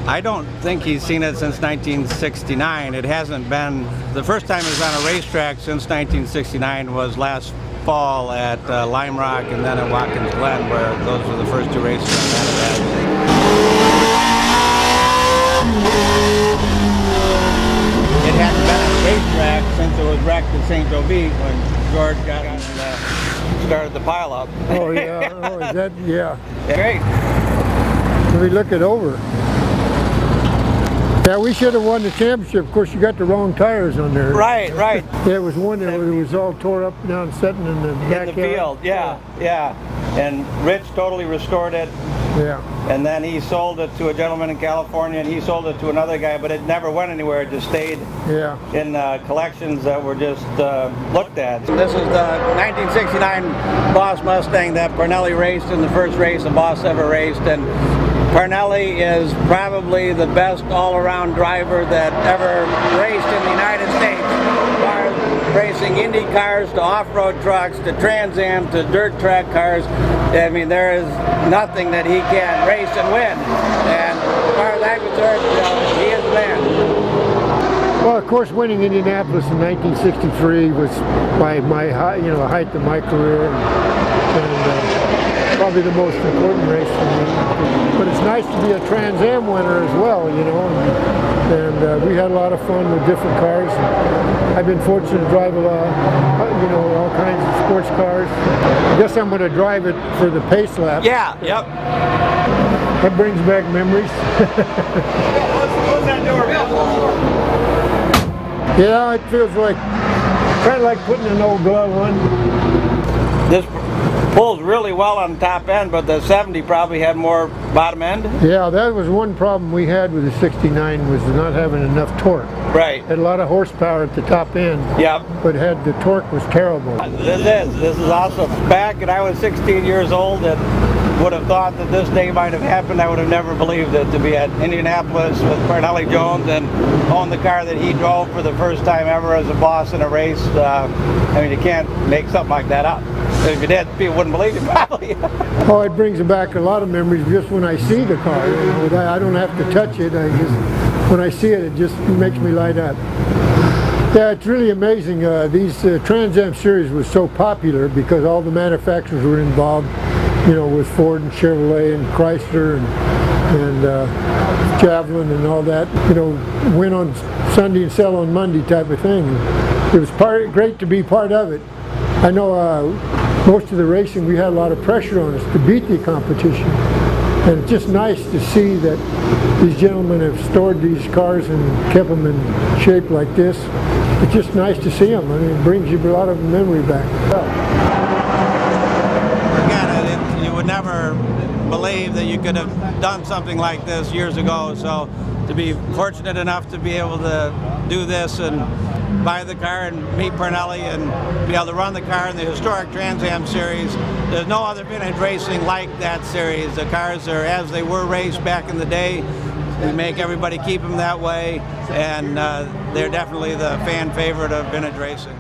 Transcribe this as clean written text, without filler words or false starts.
I don't think he's seen it since 1969. It hasn't been, the first time he was on a racetrack since 1969 was last fall at Lime Rock and then at Watkins Glen, where those were the first two races I've had. It hadn't been on a racetrack since it was wrecked at St. Joe Beach when George got and started the pileup. Oh yeah, oh is that, yeah. Great. Let me look it over. Yeah, we should have won the championship. Of course, you got the wrong tires on there. Right, right. There was one that was all tore up down, sitting in the backyard. In the field, yeah. And Rich totally restored it. Yeah. And then he sold it to a gentleman in California, and he sold it to another guy, but it never went anywhere. It just stayed in collections that were just looked at. This is the 1969 Boss Mustang that Parnelli raced in the first race the Boss ever raced. And Parnelli is probably the best all-around driver that ever raced in the United States. Racing Indy cars to off-road trucks to Trans Am to dirt track cars. I mean, there is nothing that he can't race and win. And as far as I'm concerned, he is the man. Well, of course, winning Indianapolis in 1963 was by my height of my career, and probably the most important race for me. But it's nice to be a Trans Am winner as well, you know. And we had a lot of fun with different cars. I've been fortunate to drive a lot, all kinds of sports cars. I guess I'm going to drive it for the pace lap. Yeah, yep. That brings back memories. Close that door, Bill. Yeah, it feels like, kind of like putting an old glove on. This pulls really well on the top end, but the 70 probably had more bottom end. Yeah, that was one problem we had with the 69 was not having enough torque. Right. Had a lot of horsepower at the top end. Yep. But the torque was terrible. This is awesome. Back when I was 16 years old and would have thought that this day might have happened, I would have never believed it, to be at Indianapolis with Parnelli Jones and own the car that he drove for the first time ever as a boss in a race. I mean, you can't make something like that up. If you did, people wouldn't believe you, probably. Oh, it brings back a lot of memories just when I see the car. I don't have to touch it. When I see it, it just makes me light up. Yeah, it's really amazing. These Trans Am series was so popular because all the manufacturers were involved, with Ford and Chevrolet and Chrysler and Javelin and all that. Win on Sunday and sell on Monday type of thing. It was great to be part of it. I know most of the racing we had a lot of pressure on us to beat the competition. And it's just nice to see that these gentlemen have stored these cars and kept them in shape like this. It's just nice to see them. I mean, it brings you a lot of memory back. Forget it. You would never believe that you could have done something like this years ago. So to be fortunate enough to be able to do this and buy the car and meet Parnelli and be able to run the car in the historic Trans Am series. There's no other vintage racing like that series. The cars are as they were raced back in the day. We make everybody keep them that way, and they're definitely the fan favorite of vintage racing.